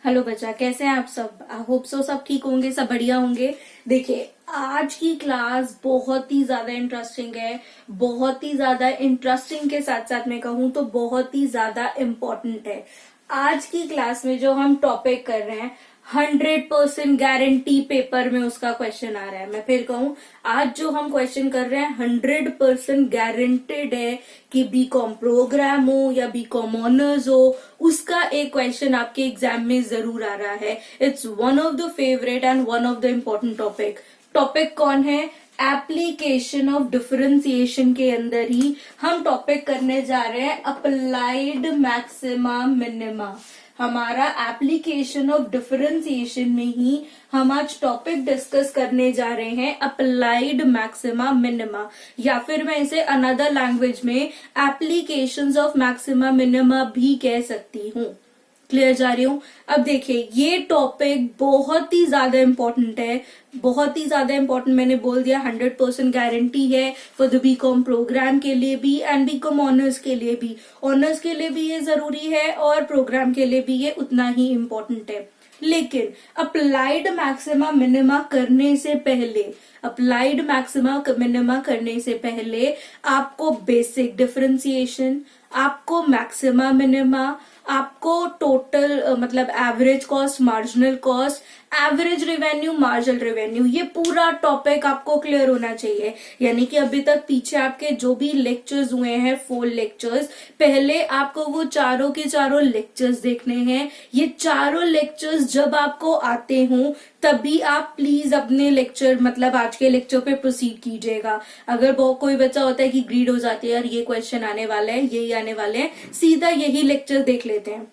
Hello बच्चा, कैसे हैं आप सब? आई होप सो सब ठीक होंगे, सब बढ़िया होंगे। देखिए, आज की क्लास बहुत ही ज्यादा इंटरेस्टिंग है। बहुत ही ज्यादा इंटरेस्टिंग के साथ साथ मैं कहूँ तो बहुत ही ज्यादा इम्पोर्टेंट है। आज की क्लास में जो हम टॉपिक कर रहे हैं, 100% गारंटी पेपर में उसका क्वेश्चन आ रहा है। मैं फिर कहूँ, आज जो हम क्वेश्चन कर रहे हैं 100% गारंटेड है कि बीकॉम प्रोग्राम हो या बीकॉम ऑनर्स हो, उसका एक क्वेश्चन आपके एग्जाम में जरूर आ रहा है। It's one of the favourite and one of the important topic. Topic कौन है? एप्लीकेशन ऑफ डिफरेंशिएशन के अंदर ही हम टॉपिक करने जा रहे हैं अप्लाइड मैक्सिमा मिनिमा। हमारा एप्लीकेशन ऑफ डिफरेंशिएशन में ही हम आज टॉपिक डिस्कस करने जा रहे हैं अप्लाइड मैक्सिमा मिनिमा, या फिर मैं इसे अनदर लैंग्वेज में एप्लीकेशंस ऑफ मैक्सिमा मिनिमा भी कह सकती हूँ। क्लियर जा रही हूँ? अब देखिए, ये टॉपिक बहुत ही ज्यादा इंपॉर्टेंट है। बहुत ही ज्यादा इंपॉर्टेंट मैंने बोल दिया, 100% गारंटी है फॉर द बीकॉम प्रोग्राम के लिए भी एंड बीकॉम ऑनर्स के लिए भी। ऑनर्स के लिए भी ये जरूरी है और प्रोग्राम के लिए भी ये उतना ही इम्पोर्टेंट है। लेकिन अप्लाइड मैक्सिमा मिनिमा करने से पहले, अप्लाइड मैक्सिमा मिनिमा करने से पहले आपको बेसिक डिफरेंशिएशन, आपको मैक्सिमा मिनिमा, आपको टोटल मतलब average cost, marginal cost, average revenue, marginal revenue, ये पूरा टॉपिक आपको क्लियर होना चाहिए। यानी कि अभी तक पीछे आपके जो भी लेक्चर्स हुए हैं, 4 लेक्चर्स, पहले आपको वो चारों के चारों लेक्चर्स देखने हैं। ये चारों लेक्चर्स जब आपको आते हों तभी आप प्लीज अपने लेक्चर मतलब आज के लेक्चर पे प्रोसीड कीजिएगा। अगर बहुत कोई बच्चा होता है कि ग्रीड हो जाती है, यार ये क्वेश्चन आने वाला है, यही आने वाले हैं, सीधा यही लेक्चर देख लेते हैं।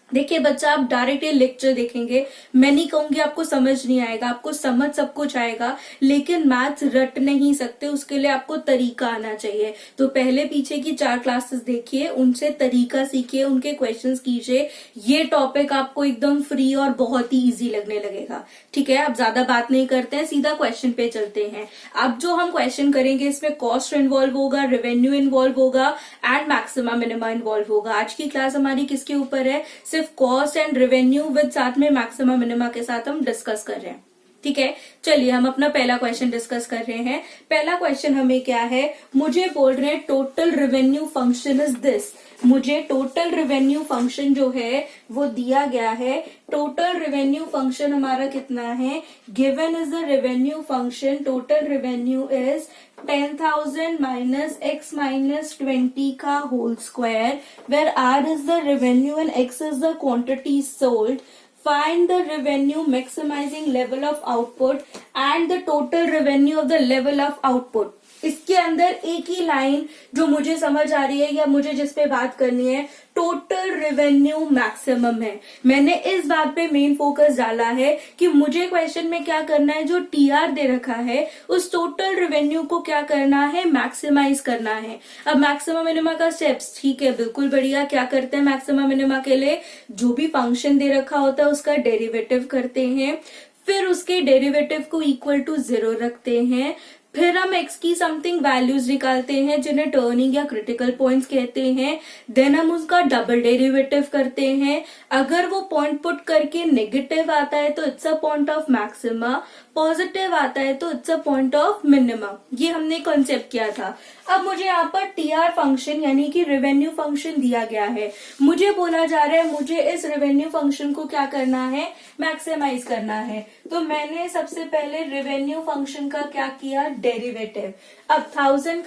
देखिए बच्चा, आप डायरेक्ट ये लेक्चर देखेंगे, मैं नहीं कहूंगी आपको समझ नहीं आएगा, आपको समझ सब कुछ आएगा, लेकिन मैथ्स रट नहीं सकते, उसके लिए आपको तरीका आना चाहिए। तो पहले पीछे की 4 क्लासेस देखिए, उनसे तरीका सीखिए, उनके क्वेश्चंस कीजिए। ये टॉपिक आपको एकदम फ्री और बहुत ही इजी लगने लगेगा। ठीक है, अब ज्यादा बात नहीं करते हैं, सीधा क्वेश्चन पे चलते हैं। अब जो हम क्वेश्चन करेंगे इसमें कॉस्ट इन्वॉल्व होगा, रेवेन्यू इन्वॉल्व होगा एंड मैक्सिमा मिनिमा इन्वॉल्व होगा। आज की क्लास हमारी किसके ऊपर है? सिर्फ कॉस्ट एंड रेवेन्यू विद साथ में मैक्सिमा मिनिमा के साथ हम डिस्कस कर रहे हैं। ठीक है, चलिए हम अपना पहला क्वेश्चन डिस्कस कर रहे हैं। पहला क्वेश्चन हमें क्या है? मुझे बोल रहे हैं total revenue function is this. मुझे टोटल रेवेन्यू फंक्शन जो है वो दिया गया है। टोटल रेवेन्यू फंक्शन हमारा कितना है? Given is the revenue function, total revenue is 10,000 minus x minus 20 का whole square, where r is the revenue and x is the quantity sold. Find the revenue maximizing level of output and the total revenue of the level of output. इसके अंदर एक ही line जो मुझे समझ आ रही है या मुझे जिस पे बात करनी है, टोटल रेवेन्यू मैक्सिमम है। मैंने इस बात पे मेन फोकस डाला है कि मुझे क्वेश्चन में क्या करना है, जो टीआर दे रखा है उस टोटल रेवेन्यू को क्या करना है? मैक्सिमाइज करना है। अब मैक्सिमम मिनिमा का स्टेप्स, ठीक है, बिल्कुल बढ़िया। क्या करते हैं मैक्सिमम मिनिमा के लिए? जो भी फंक्शन दे रखा होता है उसका डेरिवेटिव करते हैं, फिर उसके डेरिवेटिव को इक्वल टू 0 रखते हैं, फिर हम x की समथिंग वैल्यूज निकालते हैं जिन्हें टर्निंग या क्रिटिकल पॉइंट्स कहते हैं। देन हम उसका डबल डेरिवेटिव करते हैं। अगर वो पॉइंट पुट करके नेगेटिव आता है तो it's a point of maxima, positive आता है तो it's a point of minima. ये हमने कॉन्सेप्ट किया था। अब मुझे यहाँ पर टीआर फंक्शन यानी कि रेवेन्यू फंक्शन दिया गया है। मुझे बोला जा रहा है मुझे इस रेवेन्यू फंक्शन को क्या करना है? मैक्सिमाइज करना है। तो मैंने सबसे पहले रेवेन्यू फंक्शन का क्या किया? डेरिवेटिव। अब 10,000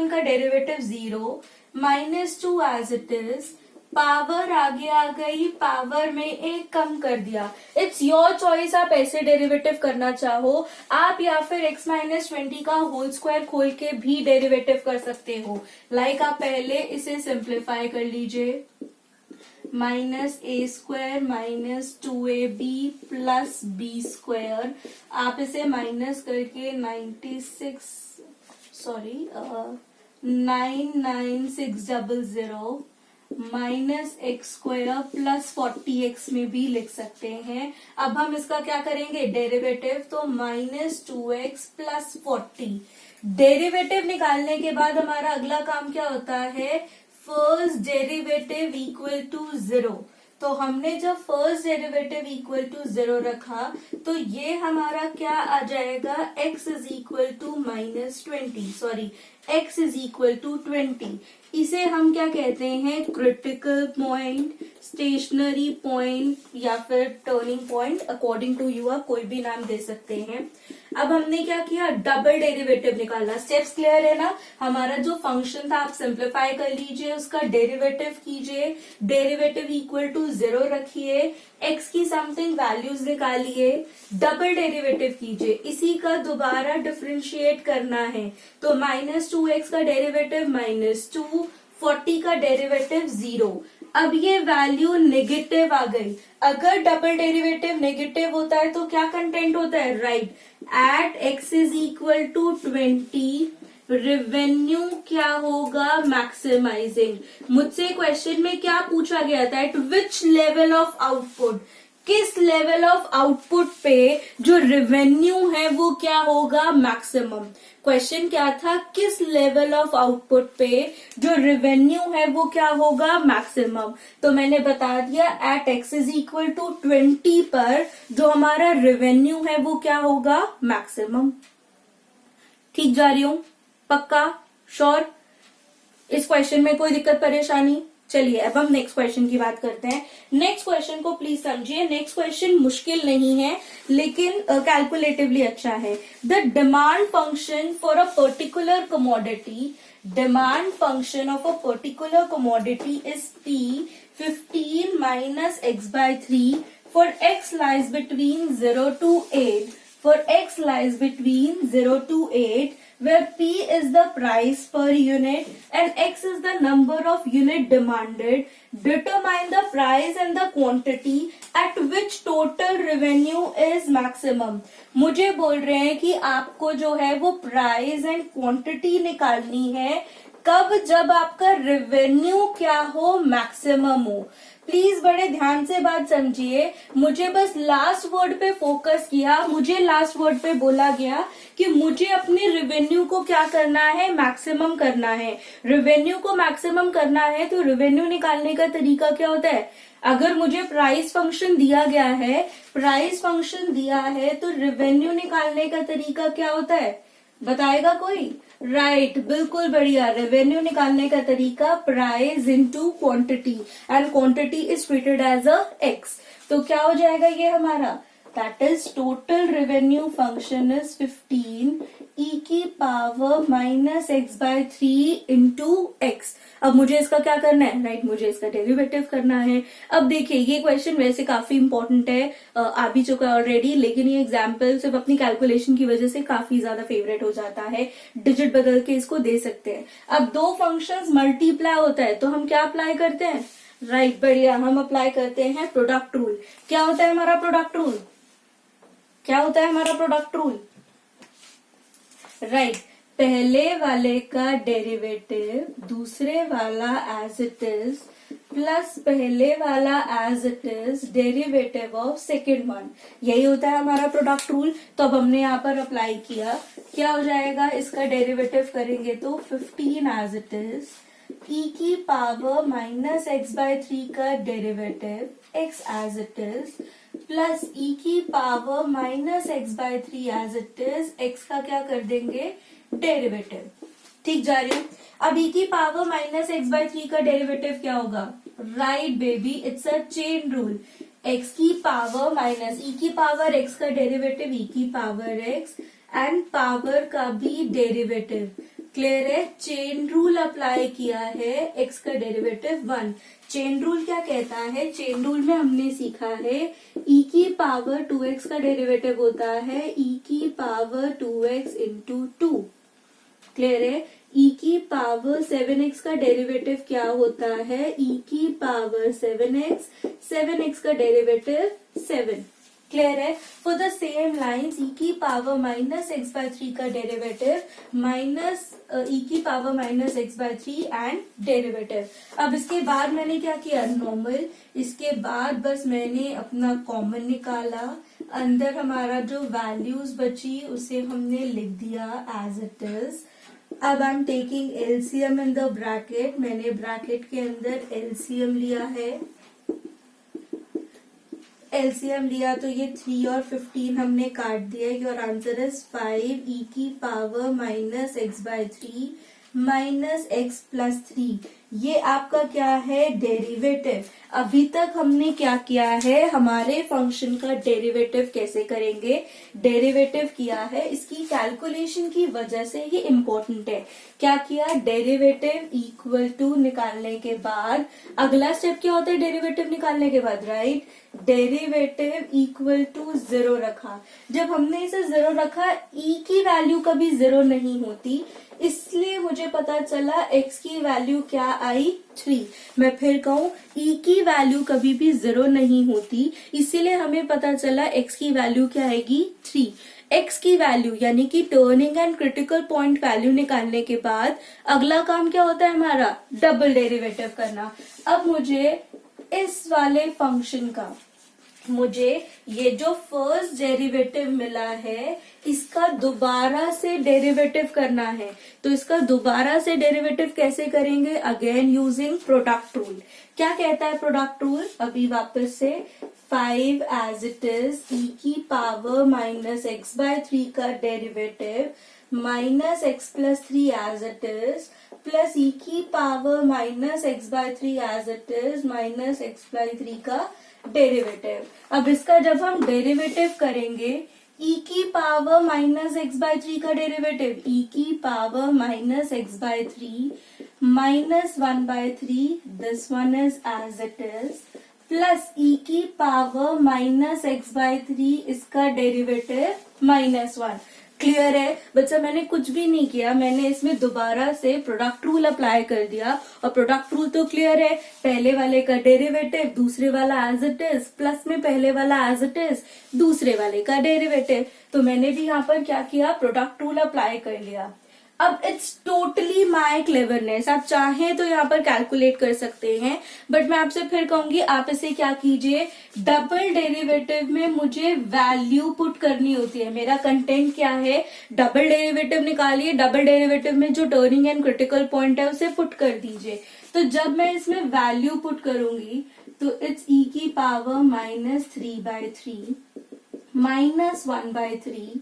का derivative 0 minus 2 as it is, power आगे आ गई, पावर में 1 कम कर दिया। इट्स योर चॉइस, आप ऐसे डेरिवेटिव करना चाहो आप, या फिर x माइनस 20 का होल स्क्वायर खोल के भी डेरिवेटिव कर सकते हो। लाइक आप पहले इसे सिंप्लीफाई कर लीजिए, minus a square minus 2ab plus b square. आप इसे माइनस करके 99600 minus x square plus 40x में भी लिख सकते हैं। अब हम इसका क्या करेंगे? डेरिवेटिव, तो माइनस 2x प्लस 40। डेरिवेटिव निकालने के बाद हमारा अगला काम क्या होता है? First derivative equal to 0। तो हमने जब फर्स्ट डेरिवेटिव इक्वल टू 0 रखा तो ये हमारा क्या आ जाएगा, x is equal to -20, sorry x is equal to 20। इसे हम क्या कहते हैं, क्रिटिकल पॉइंट, स्टेशनरी पॉइंट या फिर turning point, according to you आप कोई भी नाम दे सकते हैं। अब हमने क्या किया, डबल डेरिवेटिव निकाला। स्टेप्स क्लियर है ना। हमारा जो फंक्शन था आप सिंप्लीफाई कर लीजिए, उसका डेरिवेटिव कीजिए, डेरिवेटिव इक्वल टू 0 रखिए, x की समथिंग वैल्यूज निकालिए, डबल डेरिवेटिव कीजिए, इसी का दोबारा डिफरेंशिएट करना है। तो -2x का डेरिवेटिव -2, 40 का डेरिवेटिव 0। अब ये वैल्यू नेगेटिव आ गई। अगर डबल डेरिवेटिव नेगेटिव होता है तो क्या कंटेंट होता है, right, at x is equal to 20 revenue क्या होगा, मैक्सिमाइजिंग। मुझसे क्वेश्चन में क्या पूछा गया था, at which level of output, किस लेवल ऑफ आउटपुट पे जो रेवेन्यू है वो क्या होगा, मैक्सिमम। क्वेश्चन क्या था, किस लेवल ऑफ आउटपुट पे जो रेवेन्यू है वो क्या होगा, मैक्सिमम। तो मैंने बता दिया at x is equal to 20 पर जो हमारा रेवेन्यू है वो क्या होगा, मैक्सिमम। ठीक जा रही हूं, पक्का, श्योर। इस क्वेश्चन में कोई दिक्कत परेशानी। चलिए अब हम नेक्स्ट क्वेश्चन की बात करते हैं। नेक्स्ट क्वेश्चन को प्लीज समझिए। नेक्स्ट क्वेश्चन मुश्किल नहीं है लेकिन कैलकुलेटिवली अच्छा है। The demand function for a particular commodity, demand function of a particular commodity is p 15 minus x by 3 for x lies between 0 to 8, for x lies between 0 to 8, where p is the price per unit and x is the number of unit demanded. Determine the price and the quantity at which total revenue is maximum. मुझे बोल रहे हैं कि आपको जो है वो price and quantity निकालनी है, कब, जब आपका रेवेन्यू क्या हो, मैक्सिमम हो। प्लीज बड़े ध्यान से बात समझिए। मुझे बस लास्ट वर्ड पे फोकस किया, मुझे लास्ट वर्ड पे बोला गया कि मुझे अपने रेवेन्यू को क्या करना है, मैक्सिमम करना है। रेवेन्यू को मैक्सिमम करना है तो रेवेन्यू निकालने का तरीका क्या होता है, अगर मुझे प्राइस फंक्शन दिया गया है, प्राइस फंक्शन दिया है तो रेवेन्यू निकालने का तरीका क्या होता है, बताएगा कोई, राइट, बिल्कुल बढ़िया। रेवेन्यू निकालने का तरीका price into quantity and quantity is treated as a X. तो क्या हो जाएगा ये हमारा, that is total revenue function is 15 e की पावर -x/3 इंटू एक्स। अब मुझे इसका क्या करना है, राइट, मुझे इसका डेरिवेटिव करना है। अब देखिए ये क्वेश्चन वैसे काफी इंपॉर्टेंट है, आ भी चुका है ऑलरेडी, लेकिन ये एग्जाम्पल सिर्फ अपनी कैलकुलेशन की वजह से काफी ज्यादा फेवरेट हो जाता है, डिजिट बदल के इसको दे सकते हैं। अब दो फंक्शंस मल्टीप्लाई होता है तो हम क्या अप्लाई करते हैं, राइट, बढ़िया, हम अप्लाई करते हैं प्रोडक्ट रूल। क्या होता है हमारा प्रोडक्ट रूल, क्या होता है हमारा प्रोडक्ट रूल, राइट, पहले वाले का डेरिवेटिव दूसरे वाला एज इट इज प्लस पहले वाला as it is derivative of second one, यही होता है हमारा प्रोडक्ट रूल। तो अब हमने यहाँ पर अप्लाई किया, क्या हो जाएगा, इसका डेरिवेटिव करेंगे तो 15 एज इट इज e की पावर -x/3 का derivative x as it is plus e की power -x/3 as it is x का क्या कर देंगे, डेरिवेटिव। ठीक जा रही हूँ। अब e की पावर -x/3 का डेरिवेटिव क्या होगा, right baby, it's a chain rule. x की पावर माइनस e की पावर x का डेरिवेटिव e की पावर x एंड पावर का भी डेरिवेटिव। क्लियर है, चेन रूल अप्लाई किया है, x का डेरिवेटिव 1। चेन रूल क्या कहता है, चेन रूल में हमने सीखा है e की पावर 2x का डेरिवेटिव होता है e की पावर 2x इंटू 2। क्लियर है, e की पावर 7x का डेरिवेटिव क्या होता है, e की पावर 7x, 7x का डेरिवेटिव 7। क्लियर है, for the same lines e की पावर -x/3 का डेरिवेटिव माइनस e की पावर -x/3 एंड डेरिवेटिव। अब इसके बाद मैंने क्या किया, नॉर्मल, इसके बाद बस मैंने अपना कॉमन निकाला, अंदर हमारा जो वैल्यूज बची उसे हमने लिख दिया एज इट इज। अब I am taking LCM in the bracket, मैंने ब्रैकेट के अंदर एलसीएम लिया है, एलसीएम लिया तो ये 3 और 15 हमने काट दिया। योर आंसर इज 5 ई की power minus x by 3 minus x plus 3। ये आपका क्या है, डेरिवेटिव। अभी तक हमने क्या किया है, हमारे फंक्शन का डेरिवेटिव कैसे करेंगे, डेरिवेटिव किया है। इसकी कैलकुलेशन की वजह से ये इम्पोर्टेंट है। क्या किया, डेरिवेटिव इक्वल टू निकालने के बाद अगला स्टेप क्या होता है, डेरिवेटिव निकालने के बाद, राइट, डेरिवेटिव इक्वल टू 0 रखा। जब हमने इसे 0 रखा, ई की वैल्यू कभी 0 नहीं होती, इसलिए मुझे पता चला x की वैल्यू क्या आई, 3। मैं फिर कहूं, e की वैल्यू कभी भी 0 नहीं होती, इसीलिए हमें पता चला x की वैल्यू क्या आएगी, 3। x की वैल्यू यानी कि turning and critical point value निकालने के बाद अगला काम क्या होता है हमारा, डबल डेरिवेटिव करना। अब मुझे इस वाले फंक्शन का, मुझे ये जो फर्स्ट डेरिवेटिव मिला है इसका दोबारा से डेरिवेटिव करना है। तो इसका दोबारा से डेरिवेटिव कैसे करेंगे, अगेन यूजिंग प्रोडक्ट रूल। क्या कहता है प्रोडक्ट रूल, अभी वापस से 5 एज इट इज ई की पावर माइनस एक्स बाय 3 का derivative minus x plus 3 as it is plus e की power minus x by 3 as it is minus x by 3 का डेरिवेटिव। अब इसका जब हम डेरिवेटिव करेंगे, e की पावर माइनस एक्स बाय 3 का डेरिवेटिव, e की power minus x by 3 minus 1 by 3, this one is as it is, plus e की पावर माइनस एक्स बाय 3 इसका डेरिवेटिव माइनस 1। क्लियर है बच्चा, मैंने कुछ भी नहीं किया, मैंने इसमें दोबारा से प्रोडक्ट रूल अप्लाई कर दिया। और प्रोडक्ट रूल तो क्लियर है, पहले वाले का डेरिवेटिव दूसरे वाला एज इट इज, प्लस में पहले वाला एज इट इज दूसरे वाले का डेरिवेटिव। तो मैंने भी यहाँ पर क्या किया, प्रोडक्ट रूल अप्लाई कर लिया। अब इट्स टोटली माय क्लेवरनेस, आप चाहें तो यहाँ पर कैलकुलेट कर सकते हैं, बट मैं आपसे फिर कहूंगी आप इसे क्या कीजिए, डबल डेरिवेटिव में मुझे वैल्यू पुट करनी होती है। मेरा कंटेंट क्या है, डबल डेरिवेटिव निकालिए, डबल डेरिवेटिव में जो टर्निंग एंड क्रिटिकल पॉइंट है उसे पुट कर दीजिए। तो जब मैं इसमें वैल्यू पुट करूंगी तो इट्स ई की power minus 3 by 3 minus 1 by 3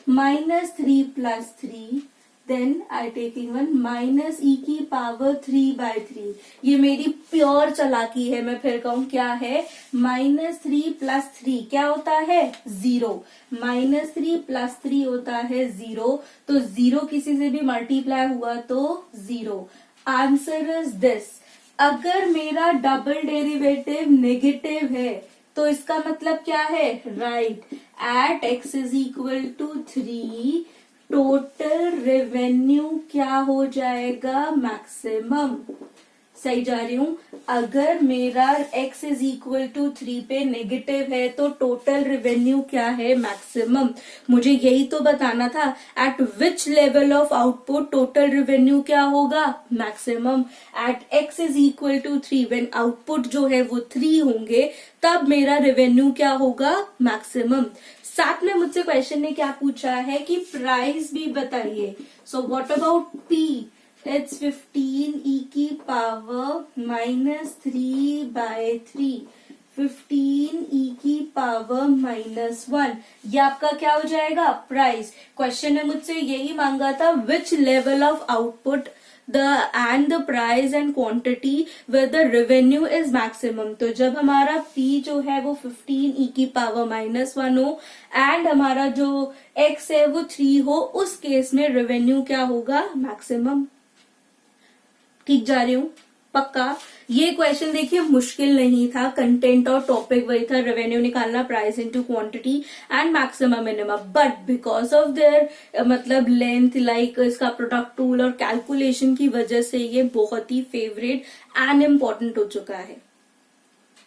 minus 3 plus 3, then I taking 1 minus e की पावर 3 बाय 3। ये मेरी प्योर चालाकी है, मैं फिर कहूं क्या है, माइनस 3 प्लस 3 क्या होता है, 0। माइनस 3 प्लस 3 होता है 0, तो 0 किसी से भी मल्टीप्लाई हुआ तो 0। Answer is this. अगर मेरा डबल डेरिवेटिव नेगेटिव है तो इसका मतलब क्या है, right, at X is equal to 3 total revenue क्या हो जाएगा, मैक्सिमम। सही जा रही हूं, अगर मेरा x इज इक्वल टू 3 पे नेगेटिव है तो टोटल रेवेन्यू क्या है, मैक्सिमम। मुझे यही तो बताना था, at which level of output total revenue क्या होगा, maximum. At x is equal to 3 when output जो है वो 3 होंगे तब मेरा रेवेन्यू क्या होगा, मैक्सिमम। साथ में मुझसे क्वेश्चन ने क्या पूछा है कि प्राइस भी बताइए। So what about P, it's 15 ई की पावर माइनस 3 बाय 3, 15 ई की पावर माइनस 1। ये आपका क्या हो जाएगा, प्राइस। क्वेश्चन ने मुझसे यही मांगा था, विच level of output and the price and quantity where the revenue is maximum। तो जब हमारा P जो है वो 15 e की पावर माइनस 1 हो एंड हमारा जो X है वो 3 हो, उस केस में रेवेन्यू क्या होगा, मैक्सिमम। ठीक जा रही हूँ, पक्का। ये क्वेश्चन देखिए मुश्किल नहीं था, कंटेंट और टॉपिक वही था, रेवेन्यू निकालना, price into quantity and maximum minimum. But because of their मतलब लेंथ, लाइक इसका प्रोडक्ट रूल और कैलकुलेशन की वजह से ये बहुत ही फेवरेट एंड इम्पोर्टेंट हो चुका है।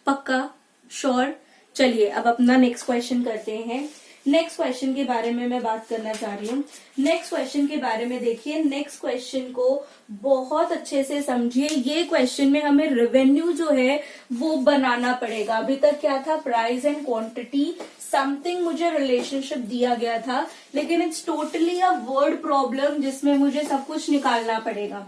पक्का, श्योर। चलिए अब अपना नेक्स्ट क्वेश्चन करते हैं। नेक्स्ट क्वेश्चन के बारे में मैं बात करना चाह रही हूँ। नेक्स्ट क्वेश्चन के बारे में देखिए, नेक्स्ट क्वेश्चन को बहुत अच्छे से समझिए। ये क्वेश्चन में हमें रेवेन्यू जो है वो बनाना पड़ेगा। अभी तक क्या था, प्राइस एंड क्वांटिटी, समथिंग मुझे रिलेशनशिप दिया गया था, लेकिन it's totally a word problem जिसमें मुझे सब कुछ निकालना पड़ेगा।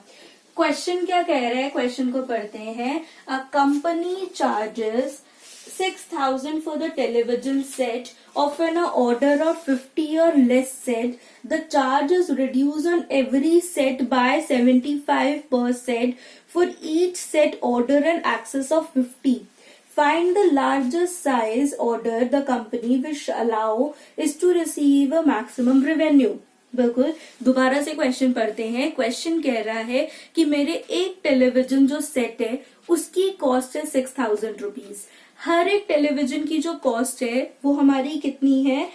क्वेश्चन क्या कह रहा है, क्वेश्चन को पढ़ते हैं। A company charges 6,000 for the television set of an order of 50 or less set. The charge is reduced on every set by 75 per set for each set order and access of 50. Find the largest size order the company which allow is to receive a maximum revenue. बिल्कुल दोबारा से question पढ़ते हैं. Question कह रहा है कि मेरे एक टेलीविजन जो सेट है उसकी कॉस्ट है 6,000 रुपीज. हर एक टेलीविजन की जो कॉस्ट है वो हमारी कितनी है?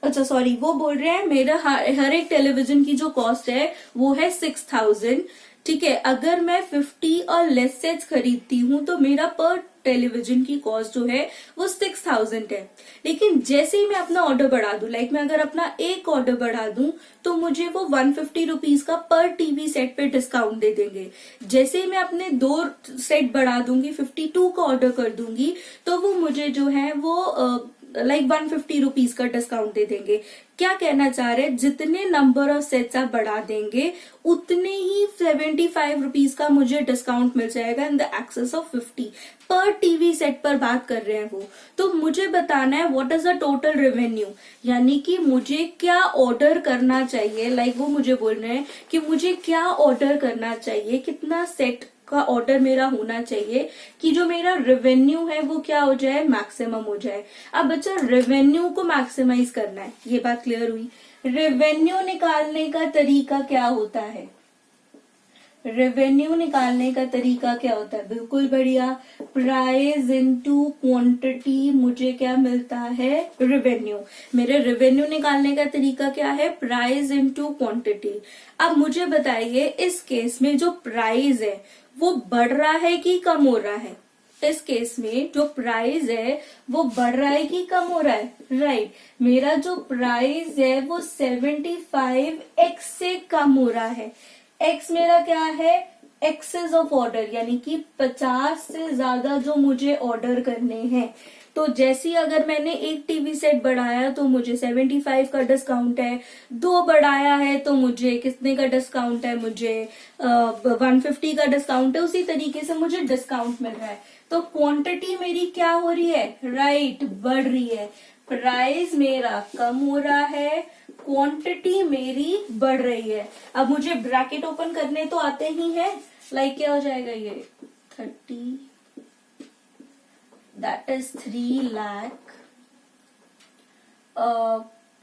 अच्छा सॉरी, वो बोल रहे हैं मेरा हर एक टेलीविजन की जो कॉस्ट है वो है 6,000. ठीक है, अगर मैं 50 और लेस सेट्स खरीदती हूँ तो मेरा पर टेलीविजन की कॉस्ट जो है वो 6,000 है. लेकिन जैसे ही मैं अपना ऑर्डर बढ़ा दूं, लाइक मैं अगर अपना एक ऑर्डर बढ़ा दूं तो मुझे वो 150 रुपीज का पर टीवी सेट पे डिस्काउंट दे देंगे. जैसे ही मैं अपने 2 सेट बढ़ा दूंगी, 52 का ऑर्डर कर दूंगी, तो वो मुझे जो है वो लाइक 150 रुपीज का डिस्काउंट दे देंगे. क्या कहना चाह रहे हैं? जितने नंबर ऑफ सेट्स आप बढ़ा देंगे उतने ही 75 रुपीज का मुझे डिस्काउंट मिल जाएगा इन द एक्सेस ऑफ 50 पर टीवी सेट पर बात कर रहे हैं वो. तो मुझे बताना है what is the total revenue, यानी कि मुझे क्या ऑर्डर करना चाहिए. लाइक वो मुझे बोल रहे हैं कि मुझे क्या ऑर्डर करना चाहिए, कितना सेट का ऑर्डर मेरा होना चाहिए कि जो मेरा रेवेन्यू है वो क्या हो जाए, मैक्सिमम हो जाए. अब बच्चा रेवेन्यू को मैक्सिमाइज करना है, ये बात क्लियर हुई. रेवेन्यू निकालने का तरीका क्या होता है? रेवेन्यू निकालने का तरीका क्या होता है? बिल्कुल बढ़िया, प्राइस इनटू क्वांटिटी. मुझे क्या मिलता है? रेवेन्यू. मेरे रेवेन्यू निकालने का तरीका क्या है? Price into quantity. अब मुझे बताइए इस केस में जो प्राइस है वो बढ़ रहा है कि कम हो रहा है? इस केस में जो प्राइस है वो बढ़ रहा है कि कम हो रहा है? राइट, मेरा जो प्राइस है वो 75x से कम हो रहा है. x मेरा क्या है? एक्सेस ऑफ ऑर्डर, यानी कि 50 से ज्यादा जो मुझे ऑर्डर करने हैं. तो जैसे अगर मैंने एक टीवी सेट बढ़ाया तो मुझे 75 का डिस्काउंट है, 2 बढ़ाया है तो मुझे कितने का डिस्काउंट है? मुझे 150 का डिस्काउंट है. उसी तरीके से मुझे डिस्काउंट मिल रहा है. तो क्वांटिटी मेरी क्या हो रही है? राइट, बढ़ रही है. प्राइस मेरा कम हो रहा है, क्वांटिटी मेरी बढ़ रही है. अब मुझे ब्रैकेट ओपन करने तो आते ही है. लाइक क्या हो जाएगा ये? 30, दैट इज 3 लाख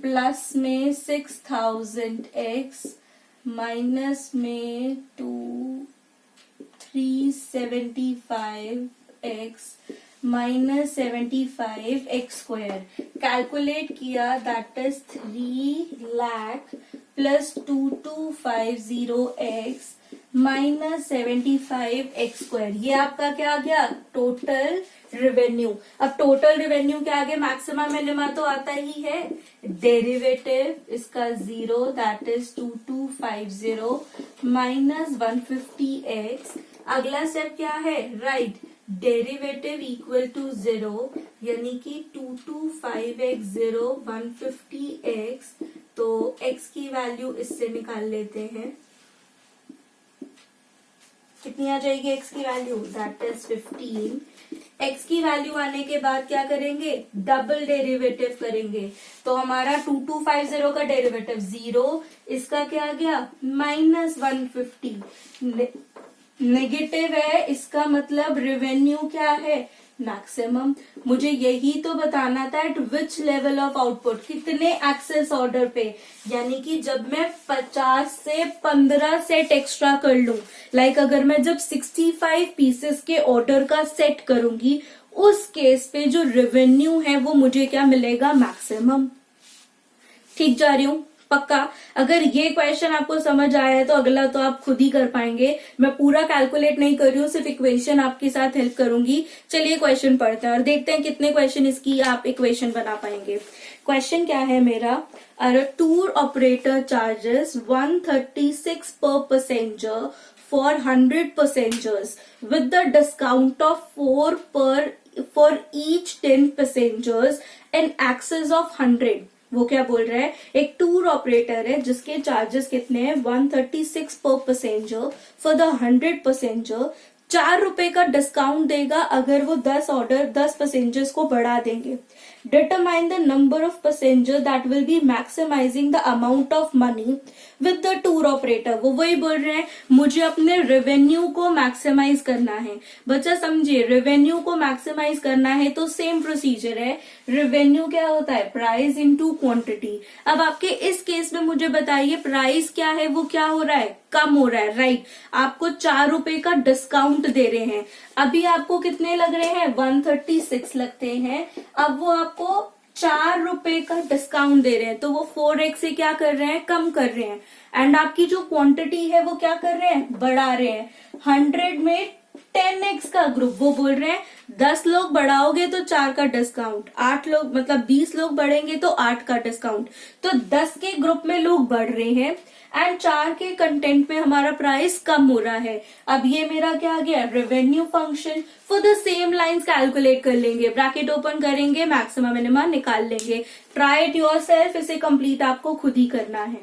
प्लस में 6,000x माइनस में 375x माइनस 75x². कैलकुलेट किया, that is 3 lakh plus 2250x minus 75x². ये आपका क्या आ गया? Total revenue. अब टोटल रेवेन्यू क्या आ गया? मैक्सिमम मिनिमम तो आता ही है. डेरिवेटिव इसका 0, दैट इज 2250 माइनस 150x. अगला स्टेप क्या है? राइट, डेरिवेटिव इक्वल टू 0, यानी कि 225x 0 150x. तो x की वैल्यू इससे निकाल लेते हैं. कितनी आ जाएगी x की वैल्यू? That is 15. x की वैल्यू आने के बाद क्या करेंगे? डबल डेरिवेटिव करेंगे. तो हमारा 2250 का डेरिवेटिव 0, इसका क्या आ गया? माइनस 150. नेगेटिव है, इसका मतलब रेवेन्यू क्या है? मैक्सिमम. मुझे यही तो बताना था at which level of output, कितने एक्सेस ऑर्डर पे. यानी कि जब मैं 50 से 15 सेट एक्स्ट्रा कर लूं, लाइक अगर मैं जब 65 पीसेस के ऑर्डर का सेट करूंगी, उस केस पे जो रेवेन्यू है वो मुझे क्या मिलेगा? मैक्सिमम. ठीक जा रही हूं? पक्का? अगर ये क्वेश्चन आपको समझ आया है तो अगला तो आप खुद ही कर पाएंगे. मैं पूरा कैलकुलेट नहीं कर रही हूँ, सिर्फ इक्वेशन आपके साथ हेल्प करूंगी. चलिए क्वेश्चन पढ़ते हैं और देखते हैं कितने क्वेश्चन इसकी आप इक्वेशन बना पाएंगे. क्वेश्चन क्या है मेरा? टूर ऑपरेटर चार्जेस 136 पर passenger for 100 passengers with the discount of 4 per for each 10 passengers and access of 100. वो क्या बोल रहा है? एक टूर ऑपरेटर है जिसके चार्जेस कितने हैं? 136 पर पैसेंजर फॉर द 100 पैसेंजर. ₹4 का डिस्काउंट देगा अगर वो 10 पैसेंजर्स को बढ़ा देंगे। Determine the number of passenger that will be maximising the amount of money with the tour operator. वो वही बोल रहे हैं, मुझे अपने रेवेन्यू को मैक्सिमाइज करना है। बच्चा समझिए, रेवेन्यू को मैक्सिमाइज करना है तो सेम प्रोसीजर है। रेवेन्यू क्या होता है? Price into quantity. अब आपके इस केस में मुझे बताइए प्राइस क्या है, वो क्या हो रहा है? कम हो रहा है, राइट। आपको ₹4 का डिस्काउंट दे रहे हैं। अभी आपको कितने लग रहे हैं? 136 लगते हैं। अब वो आपको ₹4 का डिस्काउंट दे रहे हैं, तो वो 4x से क्या कर रहे हैं? कम कर रहे हैं। एंड आपकी जो क्वांटिटी है वो क्या कर रहे हैं? बढ़ा रहे हैं। 100 में 10x का ग्रुप, वो बोल रहे हैं 10 लोग बढ़ाओगे तो 4 का डिस्काउंट, 8 लोग मतलब 20 लोग बढ़ेंगे तो 8 का डिस्काउंट। तो 10 के ग्रुप में लोग बढ़ रहे हैं एंड 4 के कंटेंट में हमारा प्राइस कम हो रहा है। अब ये मेरा क्या आ गया? Revenue function. For the same lines calculate कर लेंगे, ब्रैकेट ओपन करेंगे, मैक्सिमम मिनिमा निकाल लेंगे। ट्राई इट योरसेल्फ, इसे कंप्लीट आपको खुद ही करना है।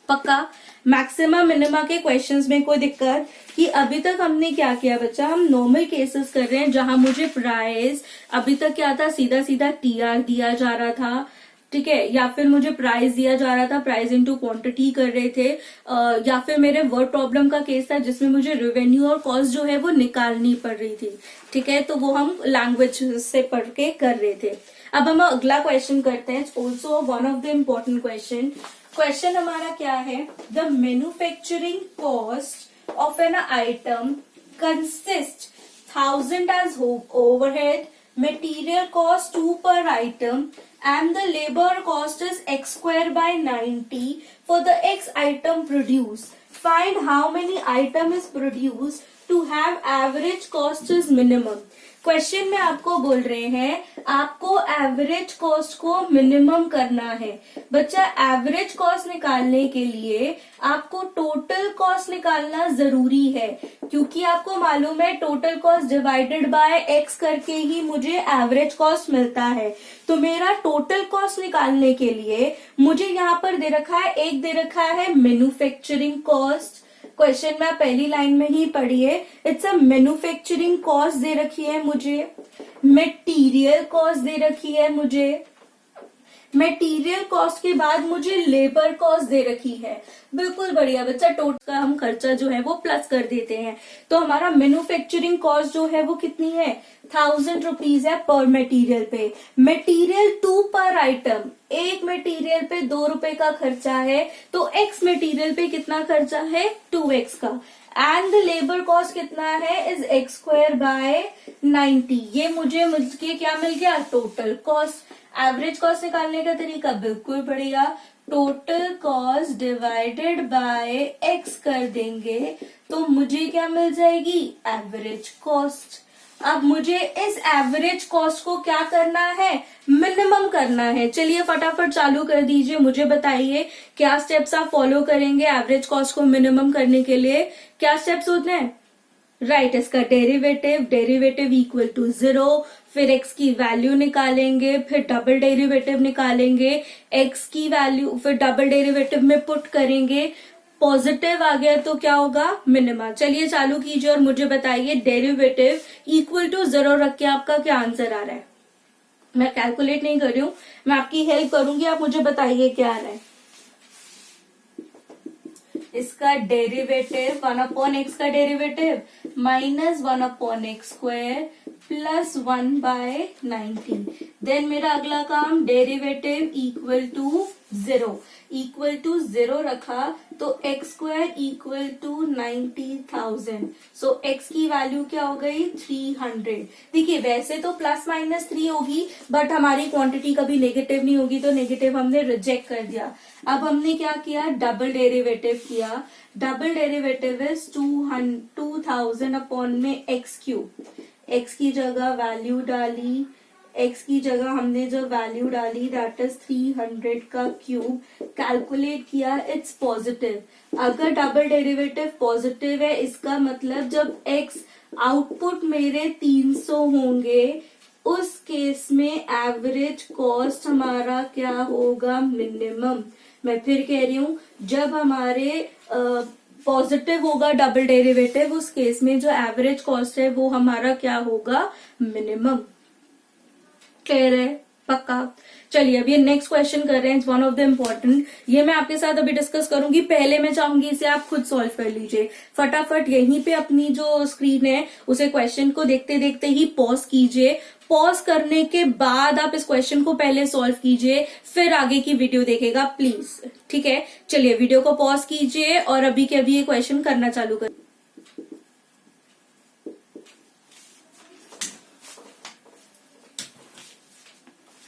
पक्का? मैक्सिमम मिनिमा के क्वेश्चंस में कोई दिक्कत? कि अभी तक हमने क्या किया बच्चा, हम नॉर्मल केसेस कर रहे हैं जहां मुझे प्राइस, अभी तक क्या था, सीधा सीधा टीआर दिया जा रहा था, ठीक है, या फिर मुझे प्राइस दिया जा रहा था, प्राइस इनटू क्वांटिटी कर रहे थे, या फिर मेरे वर्ड प्रॉब्लम का केस था जिसमें मुझे रेवेन्यू और कॉस्ट जो है वो निकालनी पड़ रही थी, ठीक है, तो वो हम लैंग्वेज से पढ़ के कर रहे थे। अब हम अगला क्वेश्चन करते हैं, also one of the important question. Question हमारा क्या है? The manufacturing cost of an item consist 1000 as overhead, material cost 2 per item, and the labor cost is x square by 90 for the x item produced. Find how many item is produced to have average cost is minimum. Question में आपको बोल रहे हैं आपको average cost को minimum करना है। बच्चा, एवरेज कॉस्ट निकालने के लिए आपको टोटल कॉस्ट निकालना जरूरी है, क्योंकि आपको मालूम है total cost divided by x करके ही मुझे एवरेज कॉस्ट मिलता है। तो मेरा टोटल कॉस्ट निकालने के लिए मुझे यहाँ पर दे रखा है, एक दे रखा है मैन्युफैक्चरिंग कॉस्ट। क्वेश्चन में पहली लाइन में ही पढ़िए, इट्स अ मैन्युफैक्चरिंग कॉस्ट दे रखी है मुझे, मटेरियल कॉस्ट दे रखी है मुझे, मटेरियल कॉस्ट के बाद मुझे लेबर कॉस्ट दे रखी है। बिल्कुल बढ़िया बच्चा, टोटल का हम खर्चा जो है वो प्लस कर देते हैं। तो हमारा मैन्युफैक्चरिंग कॉस्ट जो है वो कितनी है? 1000 रुपीज है पर मटेरियल पे। मटेरियल 2 पर आइटम, एक मटेरियल पे ₹2 का खर्चा है, तो एक्स मटेरियल पे कितना खर्चा है? 2x का। एंड द लेबर कॉस्ट कितना है? Is x square by 90। ये मुझे क्या मिल गया? Total cost. एवरेज कॉस्ट निकालने का तरीका बिल्कुल बढ़िया, total cost divided by x कर देंगे तो मुझे क्या मिल जाएगी? Average cost. अब मुझे इस एवरेज कॉस्ट को क्या करना है? मिनिमम करना है। चलिए फटाफट चालू कर दीजिए, मुझे बताइए क्या स्टेप्स आप फॉलो करेंगे एवरेज कॉस्ट को मिनिमम करने के लिए? क्या स्टेप्स होते हैं? राइट, इसका डेरिवेटिव इक्वल टू 0, फिर x की वैल्यू निकालेंगे, फिर डबल डेरिवेटिव निकालेंगे, x की वैल्यू फिर डबल डेरिवेटिव में पुट करेंगे, पॉजिटिव आ गया तो क्या होगा? मिनिमा। चलिए चालू कीजिए और मुझे बताइए डेरिवेटिव इक्वल टू 0 रख के आपका क्या आंसर आ रहा है? मैं कैलकुलेट नहीं कर रही हूँ, मैं आपकी हेल्प करूंगी, आप मुझे बताइए क्या आ रहा है। इसका डेरिवेटिव 1/x का derivative minus 1/x square plus 1/90। Then मेरा अगला काम डेरिवेटिव इक्वल टू 0 रखा तो x square equal to 90,000। So x की वैल्यू क्या हो गई? 300। देखिए वैसे तो +-3 होगी, बट हमारी क्वांटिटी कभी नेगेटिव नहीं होगी, तो नेगेटिव हमने रिजेक्ट कर दिया। अब हमने क्या किया? डबल डेरिवेटिव किया। डबल डेरिवेटिव इज 2000 अपॉन में x³ x की जगह वैल्यू डाली, x की जगह हमने जो वैल्यू डाली दैट इज 300 का क्यूब, कैलकुलेट किया, इट्स पॉजिटिव। अगर डबल डेरिवेटिव पॉजिटिव है इसका मतलब जब x आउटपुट मेरे 300 होंगे उस केस में एवरेज कॉस्ट हमारा क्या होगा? मिनिमम। मैं फिर कह रही हूं, जब हमारे पॉजिटिव होगा डबल डेरिवेटिव, उस केस में जो एवरेज कॉस्ट है वो हमारा क्या होगा, मिनिमम। क्लियर है, पक्का। चलिए अब ये नेक्स्ट क्वेश्चन कर रहे हैं, it's one of the important, ये मैं आपके साथ अभी डिस्कस करूंगी, पहले मैं चाहूंगी इसे आप खुद सॉल्व कर लीजिए फटाफट। यहीं पे अपनी जो स्क्रीन है उसे क्वेश्चन को देखते देखते ही पॉज कीजिए, पॉज करने के बाद आप इस क्वेश्चन को पहले सॉल्व कीजिए, फिर आगे की वीडियो देखेगा प्लीज, ठीक है। चलिए वीडियो को पॉज कीजिए और अभी के अभी ये क्वेश्चन करना चालू करिए।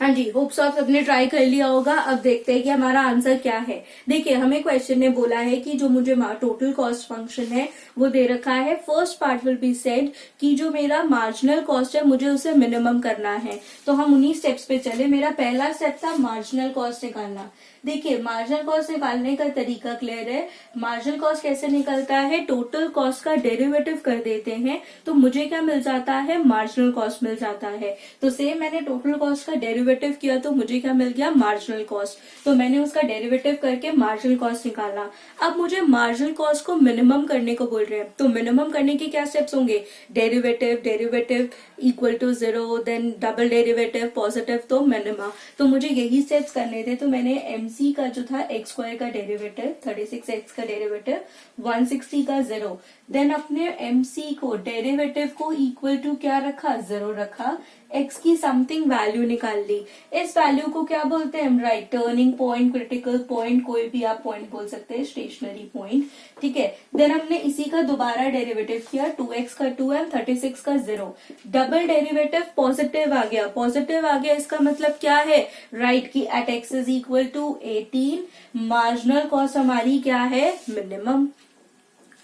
हाँ जी, होप्स आप सबने ट्राई कर लिया होगा। अब देखते हैं कि हमारा आंसर क्या है। देखिए हमें क्वेश्चन ने बोला है कि जो मुझे टोटल कॉस्ट फंक्शन है वो दे रखा है। First part will be said कि जो मेरा मार्जिनल कॉस्ट है मुझे उसे मिनिमम करना है, तो हम उन्हीं स्टेप्स पे चले। मेरा पहला स्टेप था मार्जिनल कॉस्ट निकालना। देखिए मार्जिनल कॉस्ट निकालने का तरीका क्लियर है। मार्जिनल कॉस्ट कैसे निकलता है, टोटल कॉस्ट का डेरिवेटिव कर देते हैं तो मुझे क्या मिल जाता है, मार्जिनल कॉस्ट मिल जाता है। तो सेम मैंने टोटल कॉस्ट का डेरिवेटिव किया तो मुझे क्या मिल गया, मार्जिनल कॉस्ट, तो मैंने उसका डेरिवेटिव करके मार्जिनल कॉस्ट निकाला। अब मुझे मार्जिनल कॉस्ट को मिनिमम करने को बोल रहे हैं, तो मिनिमम करने के क्या स्टेप्स होंगे, derivative, derivative equal to 0, then double derivative, positive, तो मिनिमा। तो मुझे यही स्टेप्स करने थे, तो मैंने एमसी का जो था एक्स स्क्वायर का डेरिवेटिव 36x का डेरिवेटिव 160 का 0, देन अपने एमसी को डेरिवेटिव को इक्वल टू क्या रखा, 0 रखा, एक्स की समथिंग वैल्यू निकाल ली। इस वैल्यू को क्या बोलते हैं, right, turning point, critical point, कोई भी आप पॉइंट बोल सकते हैं, स्टेशनरी पॉइंट, ठीक है। देन हमने इसी का दोबारा डेरिवेटिव किया, 2x का 2m, 36 का 0, डबल डेरिवेटिव पॉजिटिव आ गया, पॉजिटिव आ गया, इसका मतलब क्या है, राइट, कि at x is equal to 18 marginal cost हमारी क्या है, मिनिमम।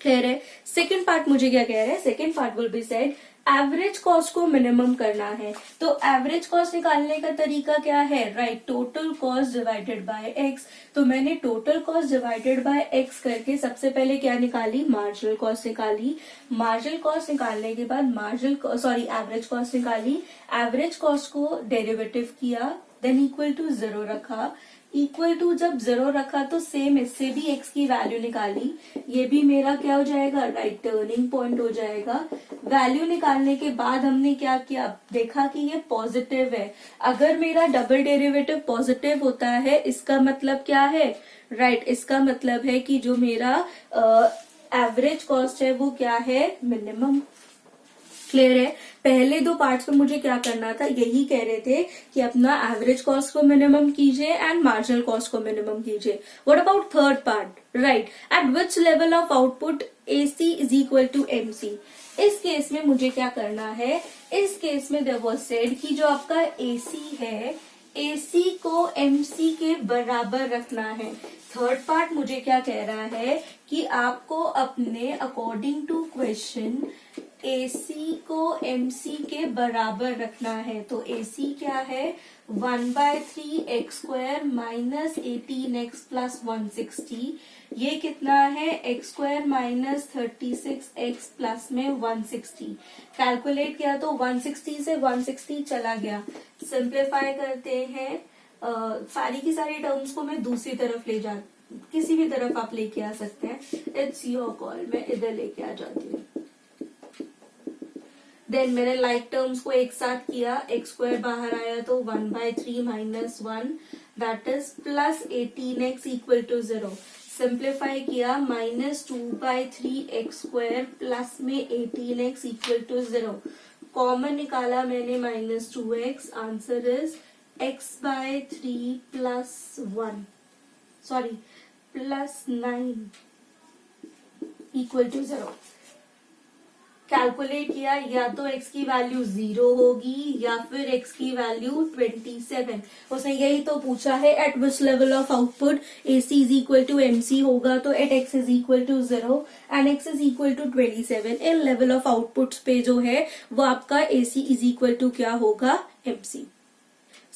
क्लियर है। सेकेंड पार्ट मुझे क्या कह रहा है, second part will be said average cost को मिनिमम करना है। तो एवरेज कॉस्ट निकालने का तरीका क्या है, right, total cost divided by x. तो मैंने total cost divided by x करके सबसे पहले क्या निकाली, मार्जिनल कॉस्ट निकाली। मार्जिनल कॉस्ट निकालने के बाद एवरेज कॉस्ट निकाली। एवरेज कॉस्ट को डेरिवेटिव किया, देन इक्वल टू 0 रखा। इक्वल टू जब 0 रखा तो सेम इससे भी x की वैल्यू निकाली, ये भी मेरा क्या हो जाएगा, राइट, टर्निंग पॉइंट हो जाएगा। वैल्यू निकालने के बाद हमने क्या किया, देखा कि ये पॉजिटिव है। अगर मेरा डबल डेरिवेटिव पॉजिटिव होता है इसका मतलब क्या है, राइट, इसका मतलब है कि जो मेरा एवरेज कॉस्ट है वो क्या है, मिनिमम। क्लियर है। पहले दो पार्ट्स में मुझे क्या करना था, यही कह रहे थे कि अपना एवरेज कॉस्ट को मिनिमम कीजिए एंड मार्जिनल कॉस्ट को मिनिमम कीजिए। What about third part, right, at which level of output AC is equal to MC। इस केस में मुझे क्या करना है, इस केस में देयर वाज सेड कि जो आपका AC है, AC को MC के बराबर रखना है। थर्ड पार्ट मुझे क्या कह रहा है कि आपको अपने अकॉर्डिंग टू क्वेश्चन AC को MC के बराबर रखना है। तो AC क्या है, 1/3x² माइनस 18x प्लस 160। ये कितना है, x² माइनस 36x प्लस में 160। कैलकुलेट किया तो 160 से 160 चला गया। सिंप्लीफाई करते हैं, सारी की सारी टर्म्स को मैं दूसरी तरफ ले जा, किसी भी तरफ आप लेके आ सकते हैं, इट्स योर कॉल। मैं इधर लेके आ जाती हूँ। देन मैंने लाइक टर्म्स को एक साथ किया, x² बाहर आया तो 1/3 minus 1 that is plus 18x equal to 0। Simplify किया, माइनस 2/3x² प्लस में 18x इक्वल टू 0। कॉमन निकाला मैंने, minus 2x, answer is x/3 plus 1 plus 9 equal to 0। Calculate किया, या तो x की वैल्यू 0 होगी या फिर x की वैल्यू 27। उसने यही तो पूछा है, at which level of output AC is equal to MC होगा, तो at x is equal to 0 and x is equal to 27। In level of outputs पे जो है वो आपका AC इज इक्वल टू क्या होगा, MC।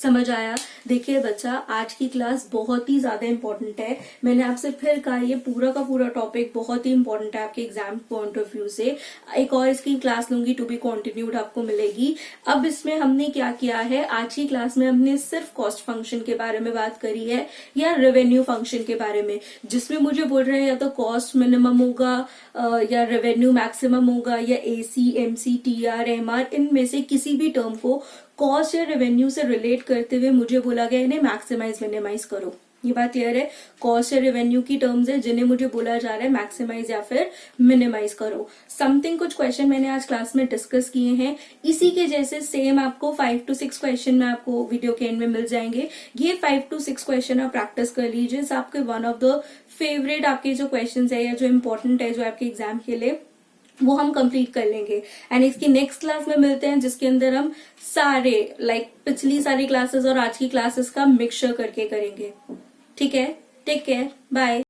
समझ आया? देखिए बच्चा, आज की क्लास बहुत ही ज्यादा इंपॉर्टेंट है। मैंने आपसे फिर कहा, ये पूरा का पूरा टॉपिक बहुत ही इंपॉर्टेंट है आपके एग्जाम पॉइंट ऑफ व्यू से। एक और इसकी क्लास लूंगी, टू बी कंटिन्यूड, आपको मिलेगी। अब इसमें हमने क्या किया है, आज की क्लास में हमने सिर्फ कॉस्ट फंक्शन के बारे में बात करी है या रेवेन्यू फंक्शन के बारे में, जिसमें मुझे बोल रहे हैं या तो कॉस्ट मिनिमम होगा या रेवेन्यू मैक्सिमम होगा या एसी, एमसी, टीआर, एमआर, इनमें से किसी भी टर्म को कॉस्ट या रेवेन्यू से रिलेट करते हुए मुझे बोला गया इन्हें मैक्सिमाइज मिनिमाइज करो। ये बात क्लियर है? कॉस्ट या रेवेन्यू की टर्म्स है जिन्हें मुझे बोला जा रहा है मैक्सिमाइज या फिर मिनिमाइज करो। समथिंग कुछ क्वेश्चन मैंने आज क्लास में डिस्कस किए हैं, इसी के जैसे सेम आपको 5 to 6 क्वेश्चन में आपको वीडियो के एंड में मिल जाएंगे। ये 5 to 6 क्वेश्चन आप प्रैक्टिस कर लीजिए। आपके वन ऑफ द फेवरेट आपके जो क्वेश्चन है या जो इंपॉर्टेंट है जो आपके एग्जाम के लिए, वो हम कंप्लीट कर लेंगे। एंड इसकी नेक्स्ट क्लास में मिलते हैं, जिसके अंदर हम सारे पिछली सारी क्लासेस और आज की क्लासेस का मिक्सचर करके करेंगे। ठीक है? Take care, bye.